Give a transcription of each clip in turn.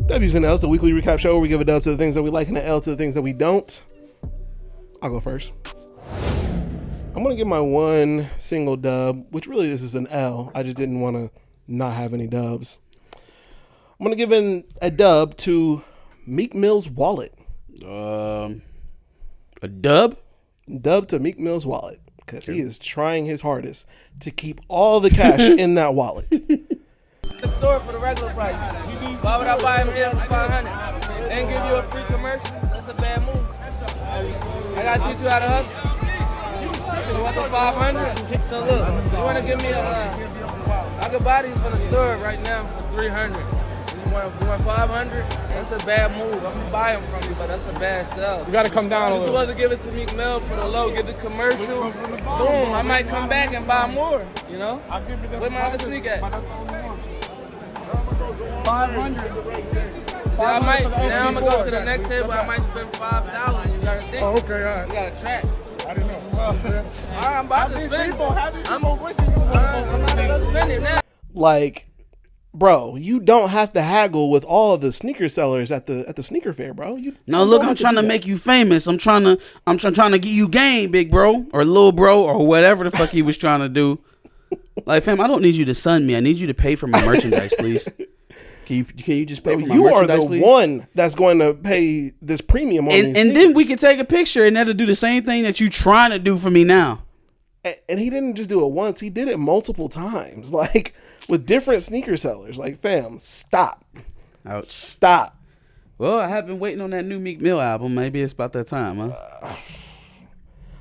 W's and L's, the weekly recap show where we give a dub to the things that we like and an L to the things that we don't. I'll go first. I'm going to give my one single dub, which really this is an L. I just didn't want to not have any dubs. I'm going to give a dub to Meek Mill's wallet. A dub? Dub to Meek Mill's wallet because he is trying his hardest to keep all the cash in that wallet. The store for the regular price. Why would I buy him here for $500 and give you a free commercial? That's a bad move. I gotta teach you how to hustle. You want the $500? So look, you wanna give me I could buy these for the store right now for $300. You want $500? That's a bad move. I'm gonna buy them from you, but that's a bad sell. You gotta come down a You're little. supposed to give it to Meek Mill for the low, get the commercial. Boom, I might come back and buy more, you know? Where my other sneak at? 500. See, I might, now I'm gonna go to the next table, I might spend $5. You gotta think. Oh, okay, all right. You gotta track. I didn't know. All right, I'm about to spend it. I'm about to go spend it now. Like, bro, you don't have to haggle with all of the sneaker sellers at the sneaker fair, bro. No, look, I'm trying to make you famous. I'm trying to give you game, big bro, or little bro, or whatever the fuck he was trying to do. Like, fam, I don't need you to sun me. I need you to pay for my merchandise, please. Can you just pay for my merchandise, please? You are the one that's going to pay this premium on these and then we can take a picture, and that'll do the same thing that you trying to do for me now. And he didn't just do it once; he did it multiple times, like with different sneaker sellers. Like, fam, stop, stop. Well, I have been waiting on that new Meek Mill album. Maybe it's about that time, huh?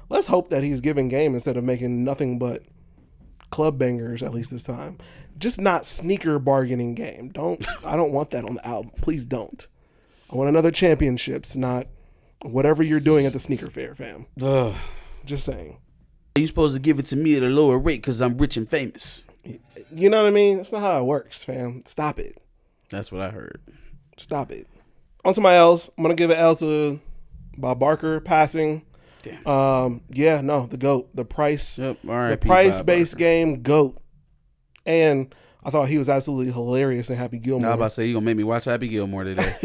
Let's hope that he's giving game instead of making nothing but club bangers. At least this time. Just not sneaker bargaining game. I don't want that on the album. Please don't. I want another championships, not whatever you're doing at the sneaker fair, fam. Just saying. You supposed to give it to me at a lower rate because I'm rich and famous. You know what I mean? That's not how it works, fam. Stop it. That's what I heard. Stop it. On to my L's. I'm going to give an L to Bob Barker, passing. Damn. Yeah, no, the GOAT. The price. Yep. All right. The price-based game, GOAT. And I thought he was absolutely hilarious in Happy Gilmore. I was about to say, you're going to make me watch Happy Gilmore today.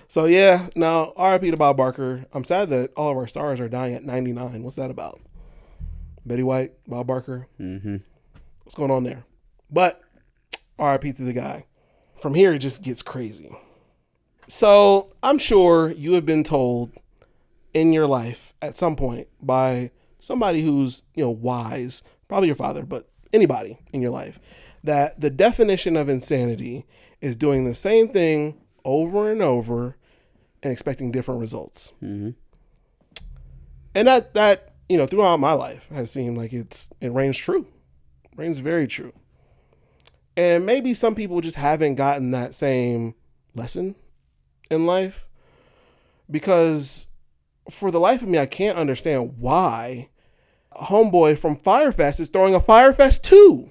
So, yeah, now, RIP to Bob Barker. I'm sad that all of our stars are dying at 99. What's that about? Betty White, Bob Barker. Mm-hmm. What's going on there? But RIP to the guy. From here, it just gets crazy. So, I'm sure you have been told in your life at some point by somebody who's, wise, probably your father, but anybody in your life, that the definition of insanity is doing the same thing over and over and expecting different results. Mm-hmm. And that throughout my life has seemed like it reigns true. It reigns very true. And maybe some people just haven't gotten that same lesson in life, because for the life of me, I can't understand why homeboy from Firefest is throwing a Firefest 2.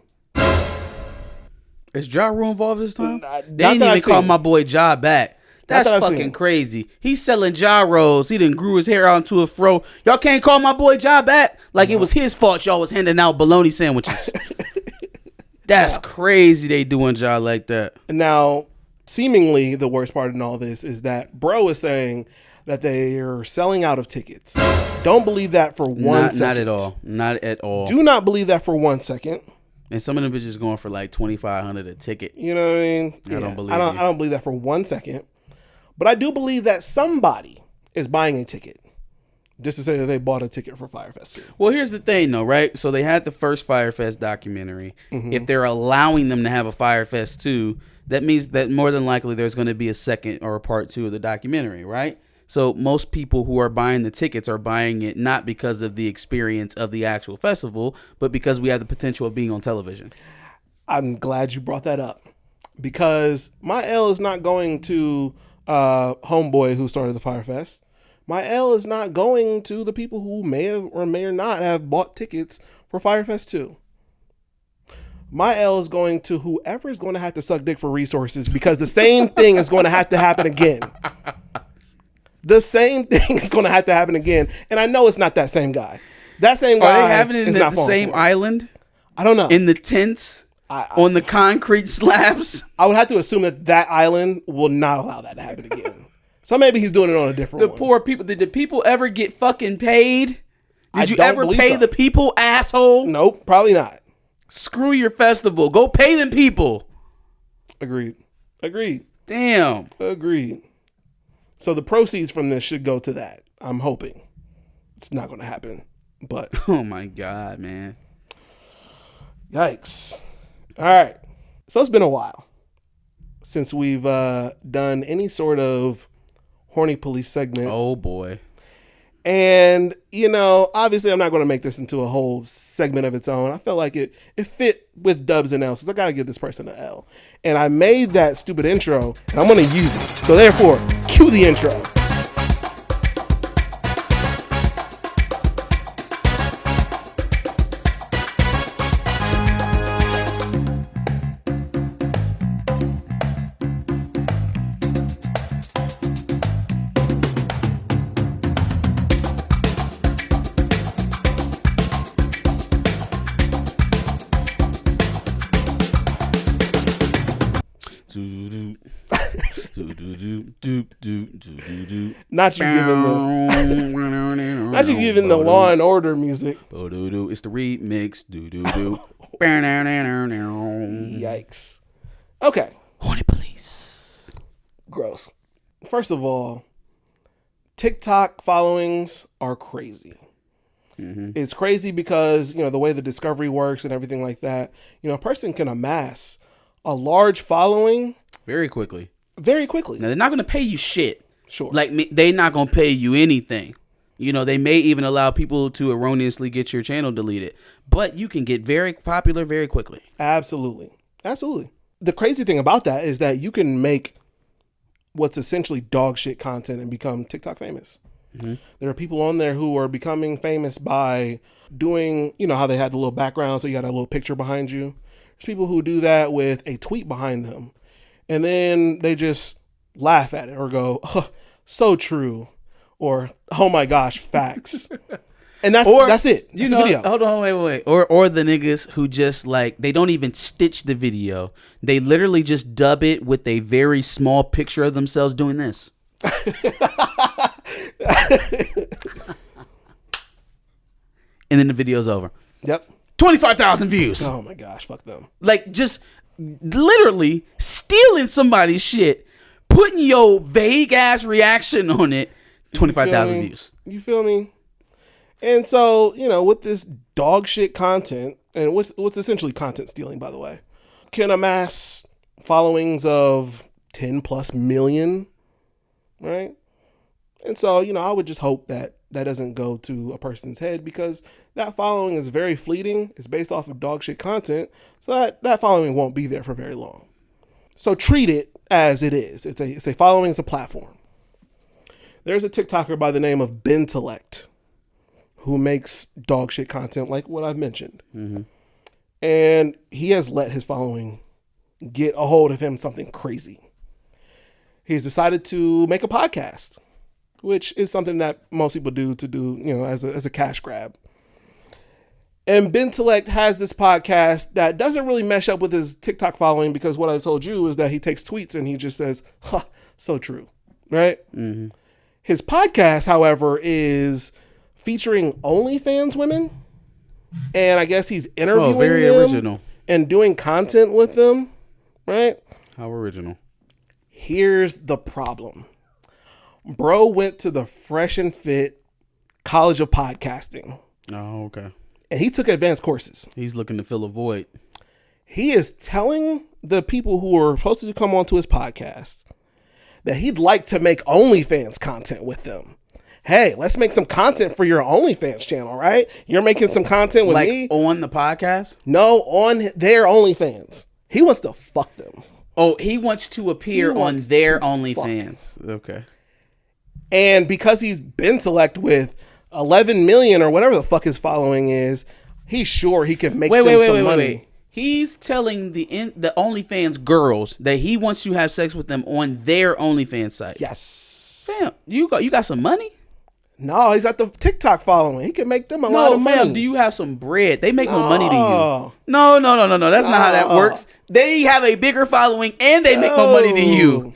Is Ja Rule involved this time? They Not didn't even call my boy Ja back. That's fucking crazy. He's selling Ja rolls. He done grew his hair out into a fro. Y'all can't call my boy Ja back? Like it was his fault y'all was handing out bologna sandwiches. That's crazy they doing Ja like that. Now, seemingly the worst part in all this is that bro is saying that they are selling out of tickets. Don't believe that for one second. Not at all. Not at all. Do not believe that for 1 second. And some of them bitches going for like $2,500 a ticket. You know what I mean? I don't believe I don't believe that for 1 second. But I do believe that somebody is buying a ticket just to say that they bought a ticket for Firefest 2. Well, here's the thing though, right? So they had the first Firefest documentary. Mm-hmm. If they're allowing them to have a Firefest 2, that means that more than likely there's going to be a second or a part 2 of the documentary, right? So most people who are buying the tickets are buying it not because of the experience of the actual festival, but because we have the potential of being on television. I'm glad you brought that up, because my L is not going to homeboy who started the Firefest. My L is not going to the people who may have or may or not have bought tickets for Firefest 2. My L is going to whoever is going to have to suck dick for resources, because the same thing is going to have to happen again. The same thing is going to have to happen again. And I know it's not that same guy. That same guy. Are they having it in the same island? I don't know. In the tents? on the concrete slabs. I would have to assume that island will not allow that to happen again. So maybe he's doing it on a different one. Poor people. Did the people ever get fucking paid? Did you don't ever believe pay so. the people, asshole? Nope, probably not. Screw your festival. Go pay them people. Agreed. Damn. Agreed. So the proceeds from this should go to that. I'm hoping. It's not going to happen, but Oh my God, man. yikes. All right. So it's been a while since we've done any sort of horny police segment. Oh boy. And, obviously I'm not going to make this into a whole segment of its own. I felt like it fit with dubs and L's. So I got to give this person an L. And I made that stupid intro, and I'm going to use it. So therefore, cue the intro. Not you giving the Law and Order music. It's the remix. Yikes. Okay. Horny police. Gross. First of all, TikTok followings are crazy. It's crazy because, the way the discovery works and everything like that, a person can amass a large following Very quickly. very quickly. Now, they're not going to pay you shit. Sure. Like, they're not going to pay you anything. They may even allow people to erroneously get your channel deleted. But you can get very popular very quickly. Absolutely. The crazy thing about that is that you can make what's essentially dog shit content and become TikTok famous. There are people on there who are becoming famous by doing, how they had the little background, so you got a little picture behind you. There's people who do that with a tweet behind them, and then they just laugh at it or go, oh, so true, or oh my gosh, facts. And that's it. That's the video. Hold on, wait. Or the niggas who just they don't even stitch the video. They literally just dub it with a very small picture of themselves doing this. And then the video's over. Yep. 25,000 views. Oh my gosh, fuck them. Just literally stealing somebody's shit, putting your vague ass reaction on it. 25,000 views. You feel me? And so, with this dog shit content, and what's essentially content stealing, by the way, can amass followings of 10 plus million, right? And so, I would just hope that doesn't go to a person's head, because that following is very fleeting. It's based off of dog shit content. So that following won't be there for very long. So treat it as it is. It's a following, it's a platform. There's a TikToker by the name of Bentellect who makes dog shit content like what I've mentioned. And he has let his following get a hold of him something crazy. He's decided to make a podcast, which is something that most people do as a cash grab. And Bentellect has this podcast that doesn't really mesh up with his TikTok following, because what I told you is that he takes tweets and he just says, huh, so true, right? His podcast, however, is featuring OnlyFans women. And I guess he's interviewing very them original. And doing content with them, right? How original. Here's the problem. Bro went to the Fresh and Fit College of Podcasting. Oh, okay. And he took advanced courses. He's looking to fill a void. He is telling the people who are supposed to come onto his podcast that he'd like to make OnlyFans content with them. Hey, let's make some content for your OnlyFans channel, right? You're making some content with me. On the podcast? No, on their OnlyFans. He wants to fuck them. Oh, he wants to appear on their OnlyFans. Okay. And because he's Bentellect with 11 million or whatever the fuck his following is, he's sure he can make some money. Wait. He's telling the OnlyFans girls that he wants to have sex with them on their OnlyFans site. Yes. Damn, you got some money? No, he's got the TikTok following. He can make them a lot of money. No, fam, do you have some bread? They make more money than you. No. No. That's not how that works. They have a bigger following and they make more money than you.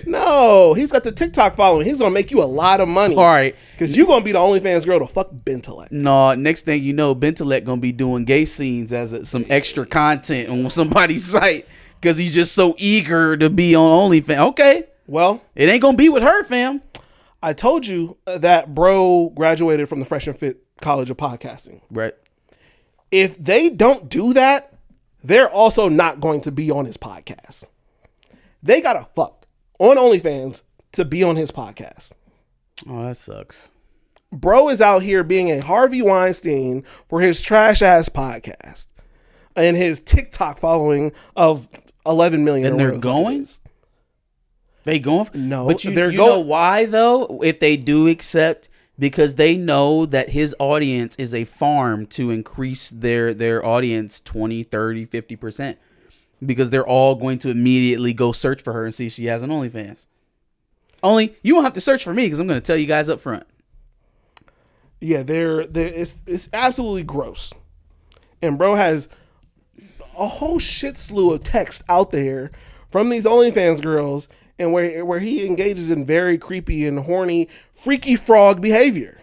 No, he's got the TikTok following. He's going to make you a lot of money. All right. Because you're going to be the OnlyFans girl to fuck Bentelek. No, next thing you know, Bentelek going to be doing gay scenes as some extra content on somebody's site because he's just so eager to be on OnlyFans. Okay. Well, it ain't going to be with her, fam. I told you that bro graduated from the Fresh and Fit College of Podcasting. Right. If they don't do that, they're also not going to be on his podcast. They got to fuck on OnlyFans to be on his podcast. Oh, that sucks. Bro is out here being a Harvey Weinstein for his trash ass podcast and his TikTok following of 11 million. And they're going? They going? No, but you know why though? If they do accept, because they know that his audience is a farm to increase their audience 20, 30, 50%. Because they're all going to immediately go search for her and see if she has an OnlyFans. Only you won't have to search for me because I'm going to tell you guys up front. Yeah, it's absolutely gross. And bro has a whole shit slew of text out there from these OnlyFans girls, and where he engages in very creepy and horny, freaky frog behavior.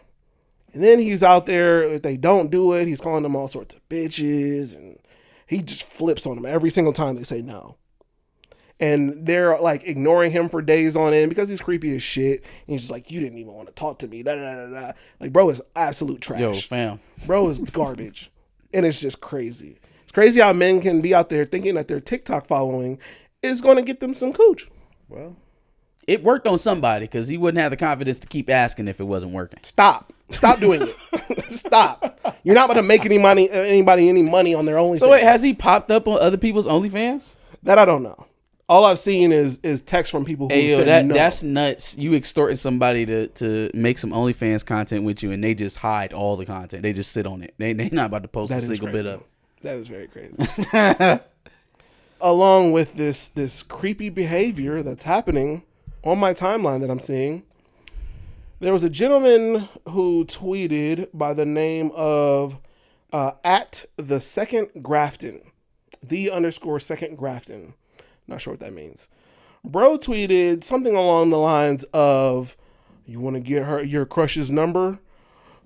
And then he's out there, if they don't do it, he's calling them all sorts of bitches, and he just flips on them every single time they say no. And they're like ignoring him for days on end because he's creepy as shit. And he's just like, you didn't even want to talk to me. Da, da, da, da. Like, bro is absolute trash. Yo, fam. Bro is garbage. And it's just crazy. It's crazy how men can be out there thinking that their TikTok following is going to get them some cooch. Well, it worked on somebody because he wouldn't have the confidence to keep asking if it wasn't working. Stop doing it. Stop. You're not going to make anybody any money on their OnlyFans. So wait, has he popped up on other people's OnlyFans? That I don't know. All I've seen is text from people who said no. That's nuts. You extorting somebody to make some OnlyFans content with you, and they just hide all the content. They just sit on it. They not about to post a single bit up. That is very crazy. Along with this creepy behavior that's happening on my timeline that I'm seeing, there was a gentleman who tweeted by the name of @the2nd Grafton. Not sure what that means. Bro tweeted something along the lines of, you want to get your crush's number?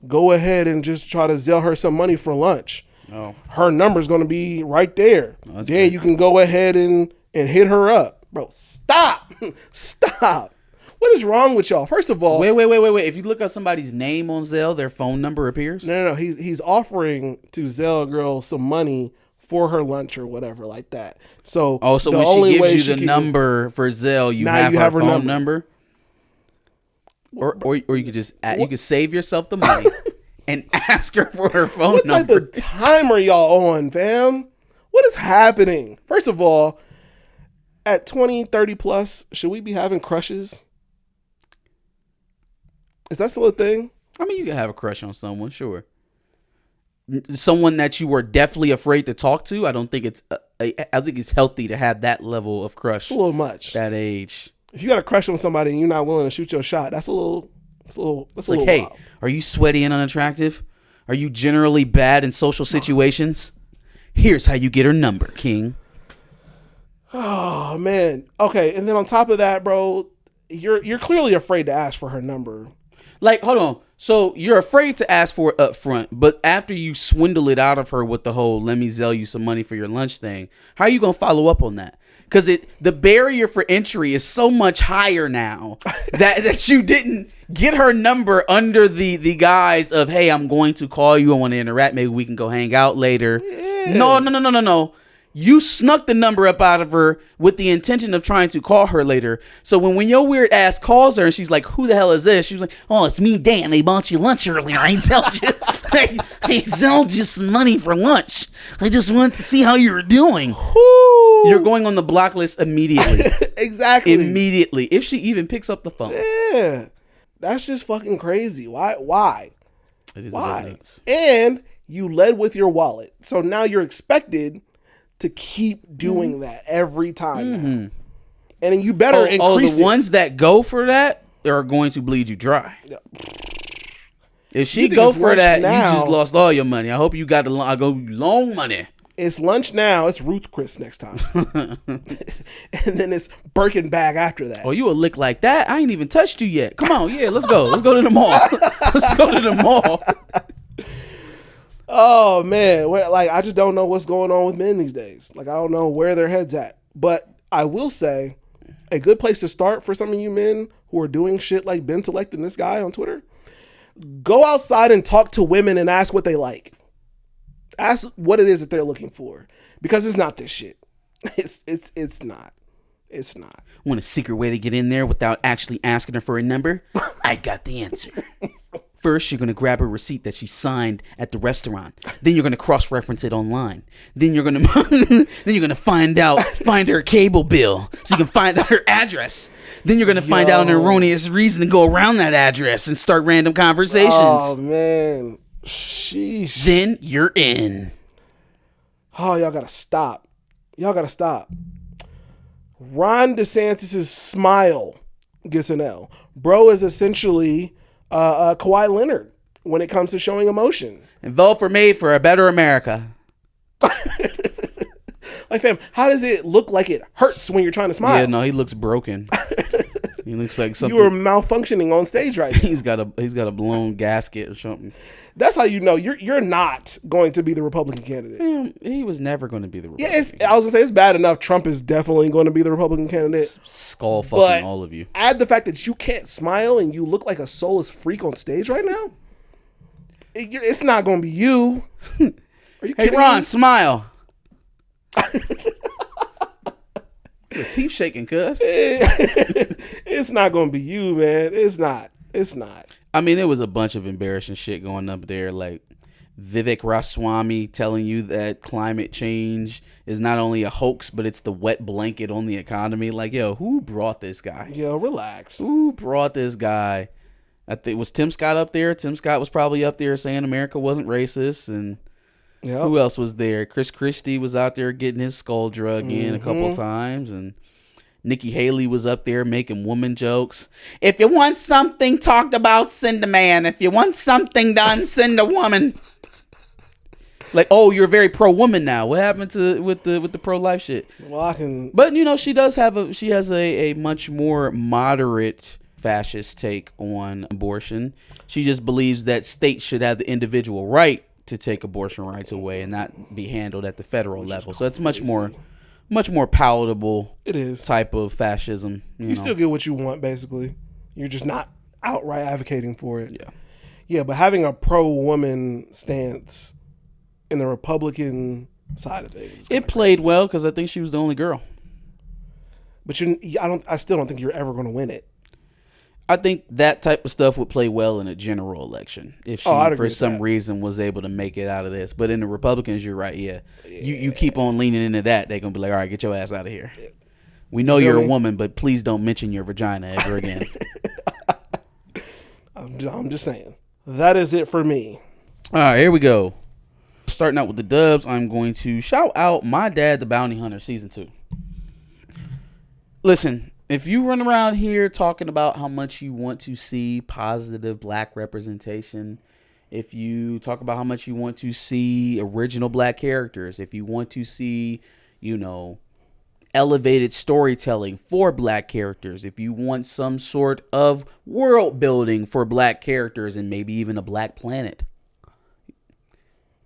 Go ahead and just try to Zelle her some money for lunch. Oh. Her number's going to be right there. Oh, then you can go ahead and hit her up. Bro, stop. Stop. What is wrong with y'all? First of all... Wait. If you look up somebody's name on Zelle, their phone number appears? No. He's offering to Zelle a girl some money for her lunch or whatever like that. So when she gives you the number for Zelle, you have her phone number? Or you could just you could save yourself the money and ask her for her phone number. What type of time are y'all on, fam? What is happening? First of all, at 20, 30 plus, should we be having crushes? Is that still a thing? I mean, you can have a crush on someone, sure. Someone that you were definitely afraid to talk to. I don't think it's. I think it's healthy to have that level of crush. It's a little much. That age. If you got a crush on somebody and you're not willing to shoot your shot, that's a little. Hey, wild. Are you sweaty and unattractive? Are you generally bad in social situations? Here's how you get her number, King. Oh man. Okay, and then on top of that, bro, you're clearly afraid to ask for her number. Like, hold on. So you're afraid to ask for it up front, but after you swindle it out of her with the whole "let me Zelle you some money for your lunch" thing, how are you gonna follow up on that? Because the barrier for entry is so much higher now that you didn't get her number under the guise of, hey, I'm going to call you, I want to interact, maybe we can go hang out later. Yeah. No. You snuck the number up out of her with the intention of trying to call her later. So when your weird ass calls her and she's like, who the hell is this? She's like, oh, it's me, Dan. They bought you lunch earlier. I sold you some money for lunch. I just wanted to see how you were doing. Woo. You're going on the block list immediately. Exactly. Immediately. If she even picks up the phone. Yeah. That's just fucking crazy. Why? It is why? And you led with your wallet. So now you're expected to keep doing that every time. Mm-hmm. And then you better increase the ones that go for that, are going to bleed you dry. If she You think go it's for lunch that, now? you just lost all your money. I hope you got long money. It's lunch now. It's Ruth Chris next time. And then it's Birkin bag after that. Oh, you a lick like that? I ain't even touched you yet. Come on, yeah, let's go. Let's go to the mall. Let's go to the mall. Oh man, I just don't know what's going on with men these days. Like I don't know where their heads at. But I will say, a good place to start for some of you men who are doing shit like Ben selecting this guy on Twitter. Go outside and talk to women and ask what they like. Ask what it is that they're looking for, because it's not this shit. It's not. It's not. Want a secret way to get in there without actually asking her for a number? I got the answer. First, you're going to grab her receipt that she signed at the restaurant. Then you're going to cross-reference it online. Then you're going to find her cable bill so you can find out her address. Then you're going to find out an erroneous reason to go around that address and start random conversations. Oh man. Sheesh. Then you're in. Oh, y'all gotta stop. Ron DeSantis' smile gets an L. Bro is essentially Kawhi Leonard when it comes to showing emotion. And vote for me for a better America. Like, fam, how does it look like it hurts when you're trying to smile? Yeah, no, he looks broken. He looks like something. You are malfunctioning on stage right now. He's got a blown gasket or something. That's how you know you're not going to be the Republican candidate. Damn, he was never going to be the Republican. Yeah, I was gonna say it's bad enough. Trump is definitely going to be the Republican candidate. Skull fucking But all of you. add the fact that you can't smile and you look like a soulless freak on stage right now. It's not going to be you. Are you Hey, kidding Ron, me? smile. Your teeth shaking, cuz. It's not going to be you, man. It's not. I mean, there was a bunch of embarrassing shit going up there, like Vivek Ramaswamy telling you that climate change is not only a hoax, but it's the wet blanket on the economy. Like, yo, who brought this guy? Yo, relax. Who brought this guy? I think was Tim Scott up there. Tim Scott was probably up there saying America wasn't racist, and Yep. who else was there? Chris Christie was out there getting his skull drug in a couple times, and Nikki Haley was up there making woman jokes. If you want something talked about, send a man. If you want something done, send a woman. Like, oh, you're very pro woman now. What happened to with the pro life shit? Well, I can. But you know, she has a much more moderate fascist take on abortion. She just believes that states should have the individual right to take abortion rights away and not be handled at the federal level. So it's much more palatable. It is. Type of fascism. You know. Still get what you want, basically. You're just not outright advocating for it. Yeah. Yeah, but having a pro-woman stance in the Republican side of things, It played well because I think she was the only girl. But I still don't think you're ever going to win it. I think that type of stuff would play well in a general election if she, I'd agree for with some that. reason, was able to make it out of this. But in the Republicans, you're right. Yeah, you keep on leaning into that, they're gonna be like, all right, get your ass out of here. We know you're a woman, but please don't mention your vagina ever again. I'm just saying. That is it for me. All right, here we go. Starting out with the dubs, I'm going to shout out My Dad the Bounty Hunter Season 2. Listen, if you run around here talking about how much you want to see positive black representation, if you talk about how much you want to see original black characters, if you want to see, elevated storytelling for black characters, if you want some sort of world building for black characters and maybe even a black planet,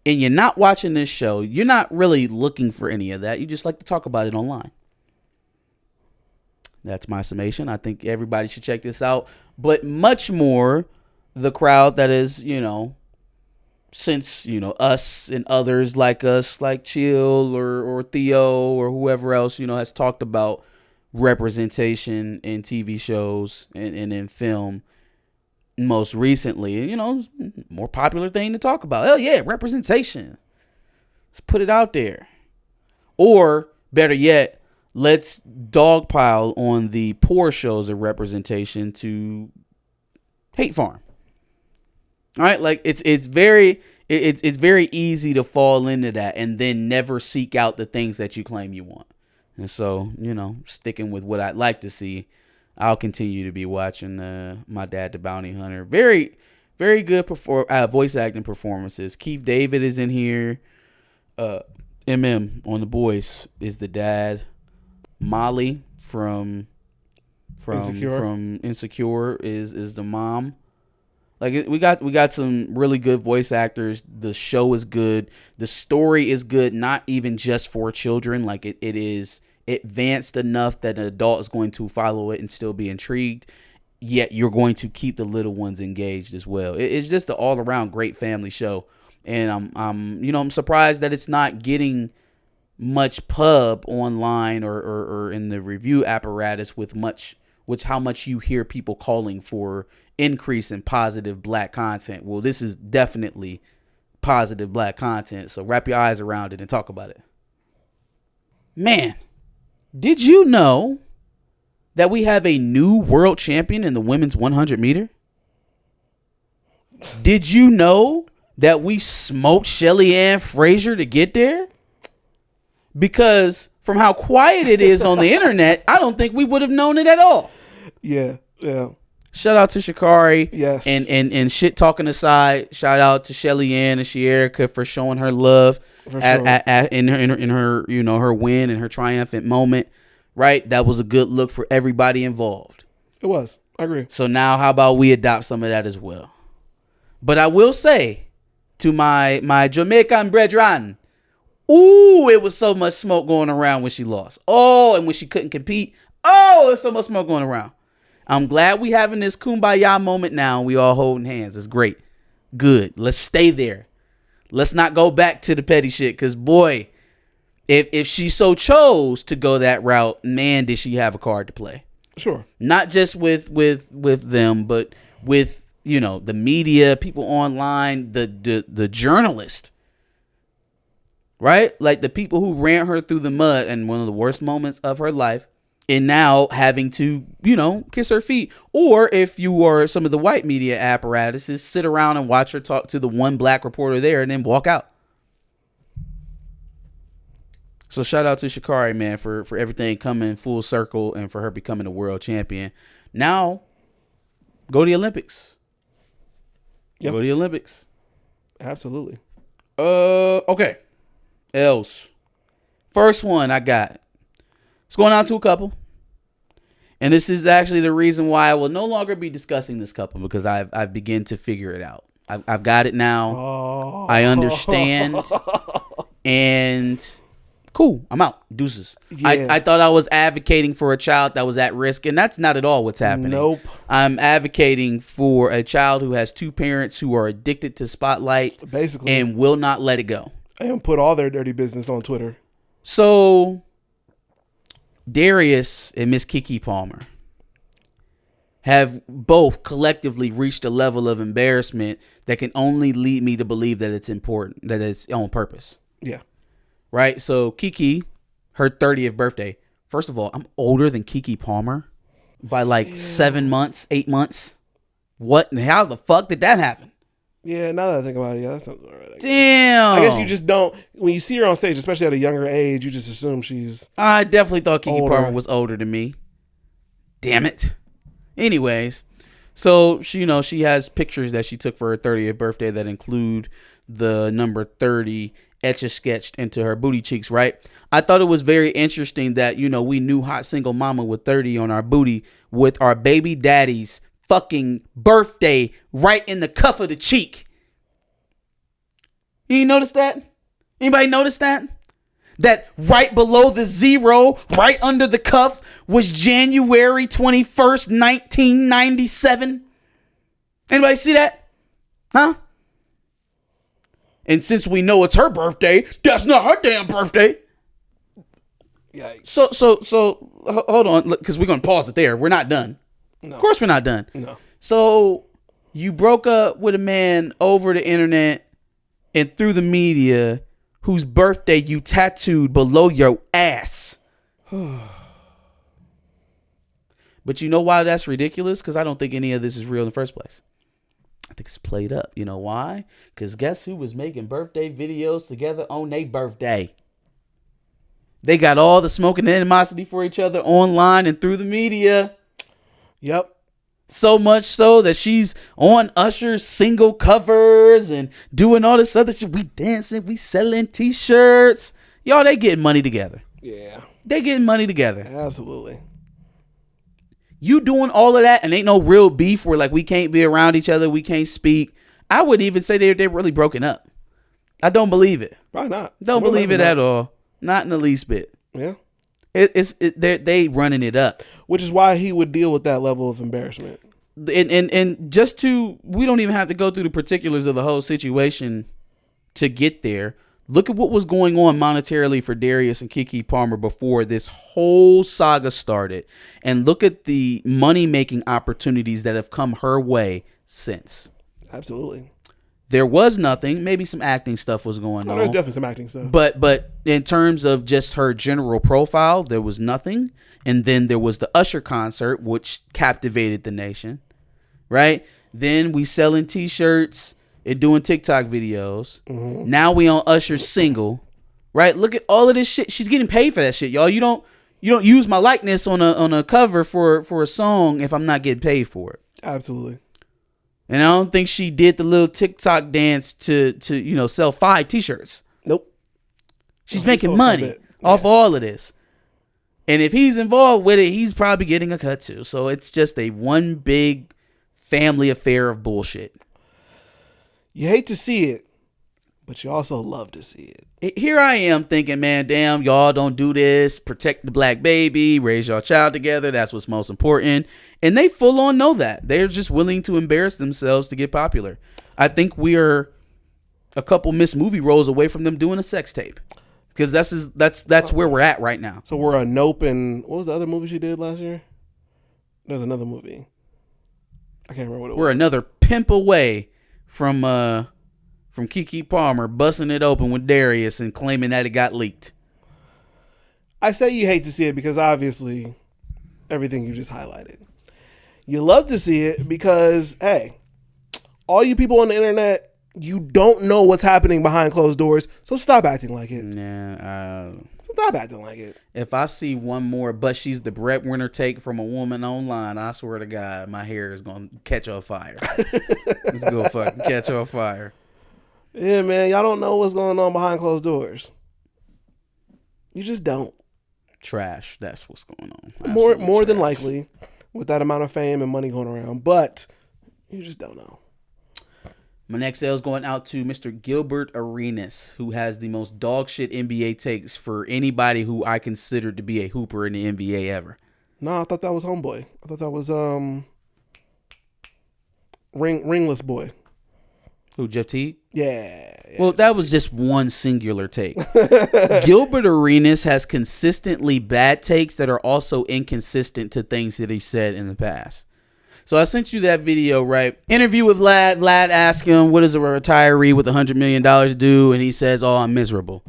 and you're not watching this show, you're not really looking for any of that. You just like to talk about it online. That's my summation. I think everybody should check this out. But much more the crowd that is, since, us and others like us, like Chill or Theo or whoever else, has talked about representation in TV shows and in film most recently. More popular thing to talk about. Oh, yeah, representation. Let's put it out there. Or, better yet, let's dogpile on the poor shows of representation to hate farm. All right, like it's very easy to fall into that and then never seek out the things that you claim you want. And so, sticking with what I'd like to see, I'll continue to be watching My Dad the Bounty Hunter. Very, very good voice acting performances. Keith David is in here. MM on The Boys is the dad. Molly from Insecure is the mom. Like we got some really good voice actors. The show is good. The story is good. Not even just for children. Like it is advanced enough that an adult is going to follow it and still be intrigued. Yet you're going to keep the little ones engaged as well. It's just an all around great family show. And I'm surprised that it's not getting much pub online or in the review apparatus with how much you hear people calling for increase in positive black content. Well, this is definitely positive black content. So wrap your eyes around it and talk about it. Man, did you know that we have a new world champion in the women's 100 meter? Did you know that we smoked Shelly Ann Frazier to get there? Because from how quiet it is on the internet, I don't think we would have known it at all. Yeah. Shout out to Sha'Carri. Yes. And shit talking aside, shout out to Shelly Ann and Shierica for showing her love in her her win and her triumphant moment. Right? That was a good look for everybody involved. It was. I agree. So now how about we adopt some of that as well? But I will say to my Jamaican brethren, ooh, it was so much smoke going around when she lost. Oh, and when she couldn't compete. Oh, there's so much smoke going around. I'm glad we having this kumbaya moment now. We all holding hands. It's great. Good. Let's stay there. Let's not go back to the petty shit. Because, boy, if she so chose to go that route, man, did she have a card to play. Sure. Not just with them, but with, the media, people online, the journalist. Right? Like the people who ran her through the mud and one of the worst moments of her life, and now having to, kiss her feet. Or if you are some of the white media apparatuses, sit around and watch her talk to the one black reporter there and then walk out. So shout out to Sha'Carri, man, for everything coming full circle and for her becoming a world champion. Now, go to the Olympics. Yep. Go to the Olympics. Absolutely. Okay. Else. First one I got. It's going out to a couple. And this is actually the reason why I will no longer be discussing this couple, because I've begun to figure it out. I've got it now. Oh. I understand. And cool. I'm out. Deuces. Yeah. I thought I was advocating for a child that was at risk, and that's not at all what's happening. Nope. I'm advocating for a child who has two parents who are addicted to spotlight, basically, and will not let it go. And put all their dirty business on Twitter. So Darius and Miss Keke Palmer have both collectively reached a level of embarrassment that can only lead me to believe that it's important, that it's on purpose. Yeah. Right? So Keke, her 30th birthday. First of all, I'm older than Keke Palmer by like 7 months, 8 months. What and how the fuck did that happen? Yeah, now that I think about it, yeah, that sounds all right. Damn. I guess you just don't, when you see her on stage, especially at a younger age, you just assume she's I definitely thought Keke older. Palmer was older than me. Damn it. Anyways, so she has pictures that she took for her 30th birthday that include the number 30 etch-a-sketched into her booty cheeks, right? I thought it was very interesting that, we knew hot single mama with 30 on our booty with our baby daddy's fucking birthday right in the cuff of the cheek. You notice that? Anybody notice that? That right below the zero, right under the cuff, was January 21st, 1997. Anybody see that? Huh? And since we know it's her birthday, that's not her damn birthday. Yikes. So hold on, because we're going to pause it there. We're not done. No. Of course we're not done. No. So you broke up with a man over the internet and through the media whose birthday you tattooed below your ass. But you know why that's ridiculous? Because I don't think any of this is real in the first place. I think it's played up. You know why? Because guess who was making birthday videos together on their birthday? They got all the smoke and animosity for each other online and through the media. Yep. So much so that she's on Usher's single covers and doing all this other shit. We dancing, we selling t-shirts. Y'all, they getting money together. Yeah. They getting money together. Absolutely. You doing all of that and ain't no real beef where like we can't be around each other, we can't speak. I would even say they're really broken up. I don't believe it. Probably not. Don't believe it at all. Not in the least bit. Yeah. They running it up. Which is why he would deal with that level of embarrassment. And just to, we don't even have to go through the particulars of the whole situation to get there. Look at what was going on monetarily for Darius and Keke Palmer before this whole saga started. And look at the money-making opportunities that have come her way since. Absolutely. There was nothing. Maybe some acting stuff was going on. There's definitely some acting stuff. But in terms of just her general profile, there was nothing. And then there was the Usher concert, which captivated the nation. Right? Then we selling t-shirts and doing TikTok videos. Mm-hmm. Now we on Usher's single. Right? Look at all of this shit. She's getting paid for that shit, y'all. You don't use my likeness on a cover for a song if I'm not getting paid for it. Absolutely. And I don't think she did the little TikTok dance to sell 5 t-shirts. Nope. She's making money off all of this. And if he's involved with it, he's probably getting a cut too. So it's just a one big family affair of bullshit. You hate to see it, but you also love to see it. Here I am thinking, man, damn, y'all don't do this. Protect the black baby. Raise your child together. That's what's most important. And they full on know that. They're just willing to embarrass themselves to get popular. I think we are a couple missed movie roles away from them doing a sex tape. Because that's where we're at right now. So we're a Nope and what was the other movie she did last year? There's another movie. I can't remember what it was. We're another pimp away from Keke Palmer busting it open with Darius and claiming that it got leaked. I say you hate to see it because obviously everything you just highlighted. You love to see it because, hey, all you people on the internet, you don't know what's happening behind closed doors, so stop acting like it. Stop acting like it. If I see one more, but she's the breadwinner take from a woman online, I swear to God, my hair is going to catch on fire. It's going to fucking catch on fire. Yeah, man, y'all don't know what's going on behind closed doors. You just don't. Trash. That's what's going on. More than likely, with that amount of fame and money going around, but you just don't know. My next sale is going out to Mr. Gilbert Arenas, who has the most dog shit NBA takes for anybody who I consider to be a hooper in the NBA ever. No, I thought that was Homeboy. I thought that was Ringless Boy. Who, Jeff Teague? Yeah. Well, that was just one singular take. Gilbert Arenas has consistently bad takes that are also inconsistent to things that he said in the past. So I sent you that video, right? Interview with Vlad. Vlad asked him, what does a retiree with $100 million do? And he says, oh, I'm miserable.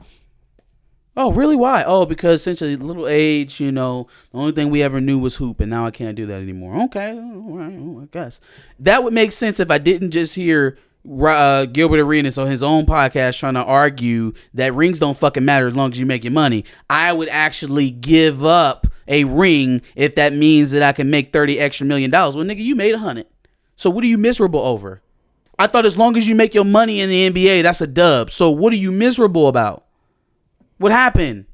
Oh, really? Why? Oh, because essentially little age, the only thing we ever knew was hoop, and now I can't do that anymore. Okay, all right, I guess. That would make sense if I didn't just hear Gilbert Arenas on his own podcast trying to argue that rings don't fucking matter as long as you make your money. I would actually give up a ring if that means that I can make $30 extra million. Well, nigga, you made $100. So what are you miserable over? I thought as long as you make your money in the NBA, that's a dub. So what are you miserable about? What happened?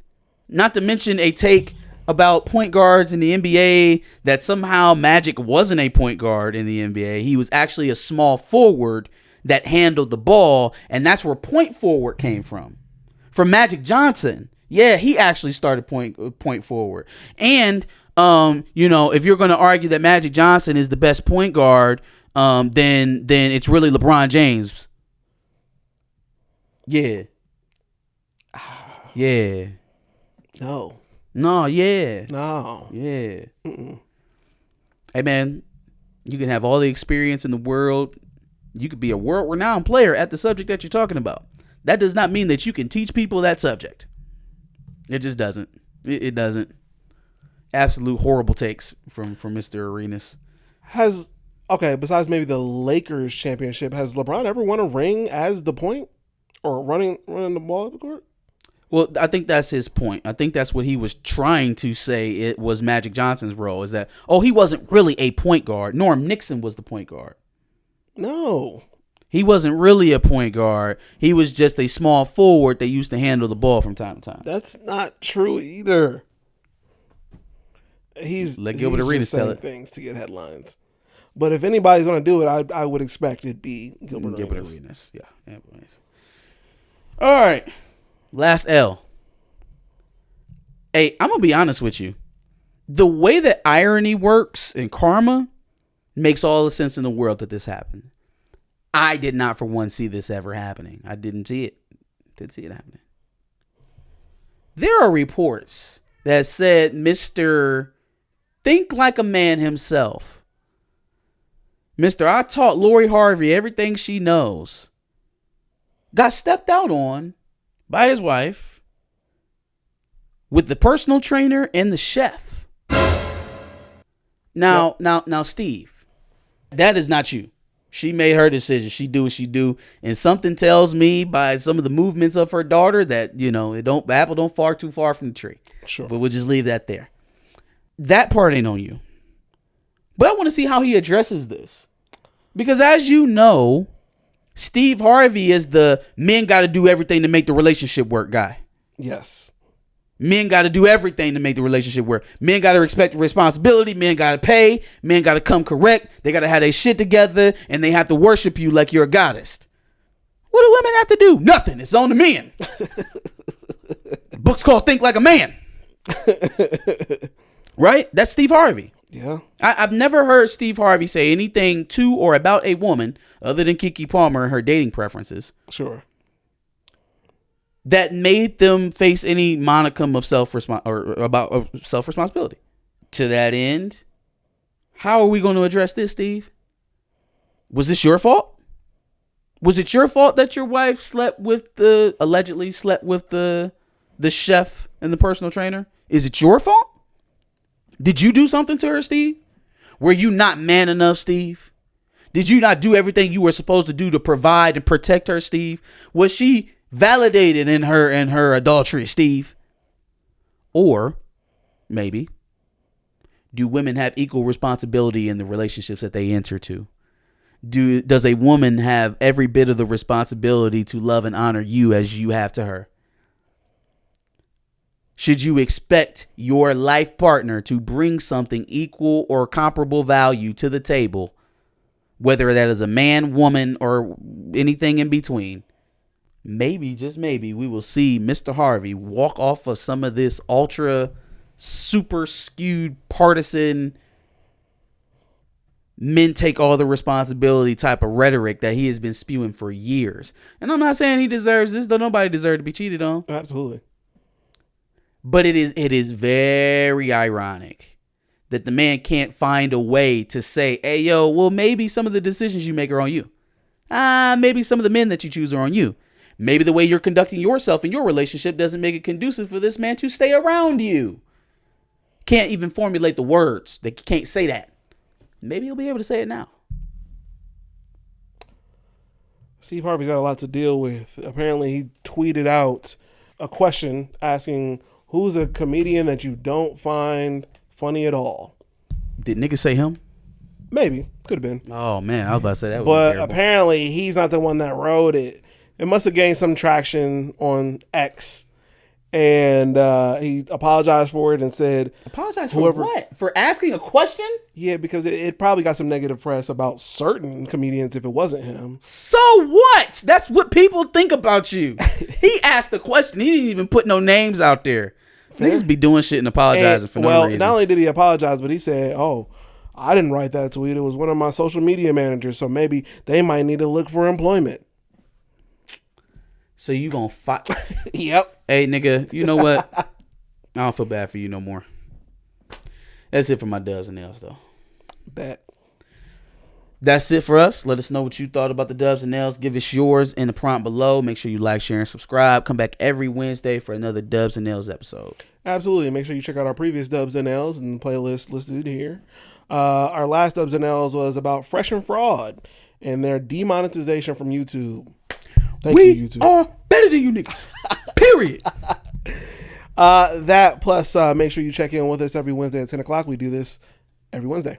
Not to mention a take about point guards in the NBA that somehow Magic wasn't a point guard in the NBA. He was actually a small forward that handled the ball, and that's where point forward came from Magic Johnson. Yeah, he actually started point forward. And if you're going to argue that Magic Johnson is the best point guard, then it's really LeBron James. Yeah. Yeah. No. Yeah. No. Yeah. Mm-mm. Hey, man, you can have all the experience in the world. You could be a world-renowned player at the subject that you're talking about. That does not mean that you can teach people that subject. It just doesn't. It doesn't. Absolute horrible takes from Mr. Arenas. Besides maybe the Lakers championship, has LeBron ever won a ring as the point or running the ball up the court? Well, I think that's his point. I think that's what he was trying to say. It was Magic Johnson's role is that, he wasn't really a point guard. Norm Nixon was the point guard. No. He wasn't really a point guard. He was just a small forward that used to handle the ball from time to time. That's not true either. Let Gilbert Arenas tell it. Things to get headlines. But if anybody's going to do it, I would expect it'd be Gilbert Arenas. Yeah. All right. Last L. Hey, I'm going to be honest with you. The way that irony works and karma makes all the sense in the world that this happened. I did not for one see this ever happening. I didn't see it. Didn't see it happening. There are reports that said Mr. Think Like a Man himself, Mr. I taught Lori Harvey everything she knows, got stepped out on by his wife with the personal trainer and the chef. Now, Steve, that is not you. She made her decision. She do what she do. And something tells me by some of the movements of her daughter that, the apple don't fall too far from the tree. Sure. But we'll just leave that there. That part ain't on you. But I want to see how he addresses this. Because as you know, Steve Harvey is the men got to do everything to make the relationship work guy. Yes. Men got to do everything to make the relationship work. Men got to respect the responsibility. Men got to pay. Men got to come correct. They got to have their shit together, and they have to worship you like you're a goddess. What do women have to do? Nothing. It's on the men. The book's called Think Like a Man. Right? That's Steve Harvey. Yeah. I've never heard Steve Harvey say anything to or about a woman other than Keke Palmer and her dating preferences. Sure. That made them face any monicum of self-responsibility. To that end, how are we going to address this, Steve? Was this your fault? Was it your fault that your wife allegedly slept with the chef and the personal trainer? Is it your fault? Did you do something to her, Steve? Were you not man enough, Steve? Did you not do everything you were supposed to do to provide and protect her, Steve? Was she validated in her adultery, Steve? Or maybe, do women have equal responsibility in the relationships that they enter to? Does a woman have every bit of the responsibility to love and honor you as you have to her? Should you expect your life partner to bring something equal or comparable value to the table, whether that is a man, woman, or anything in between? Maybe, just maybe, we will see Mr. Harvey walk off of some of this ultra super skewed partisan men take all the responsibility type of rhetoric that he has been spewing for years. And I'm not saying he deserves this, though nobody deserves to be cheated on. Absolutely. But it is very ironic that the man can't find a way to say, hey, yo, well, maybe some of the decisions you make are on you. Maybe some of the men that you choose are on you. Maybe the way you're conducting yourself in your relationship doesn't make it conducive for this man to stay around you. Can't even formulate the words. They can't say that. Maybe he'll be able to say it now. Steve Harvey's got a lot to deal with. Apparently, he tweeted out a question asking, who's a comedian that you don't find funny at all? Did niggas say him? Maybe. Could have been. Oh, man. I was about to say that. But apparently, he's not the one that wrote it. It must have gained some traction on X. And he apologized for it and said... Apologize for what? For asking a question? Yeah, because it probably got some negative press about certain comedians if it wasn't him. So what? That's what people think about you. He asked the question. He didn't even put no names out there. Fair. Niggas be doing shit and apologizing for no reason. Well, not only did he apologize, but he said, I didn't write that tweet. It was one of my social media managers, so maybe they might need to look for employment. So you gonna fight? Yep. Hey, nigga, you know what? I don't feel bad for you no more. That's it for my Dubs and Nails, though. Bet. That's it for us. Let us know what you thought about the Dubs and Nails. Give us yours in the prompt below. Make sure you like, share, and subscribe. Come back every Wednesday for another Dubs and Nails episode. Absolutely. Make sure you check out our previous Dubs and Nails and the playlist listed here. Our last Dubs and Nails was about Fresh and Fraud and their demonetization from YouTube. Thank you, YouTube. We are better than you niggas. Period. That plus make sure you check in with us every Wednesday at 10 o'clock. We do this every Wednesday.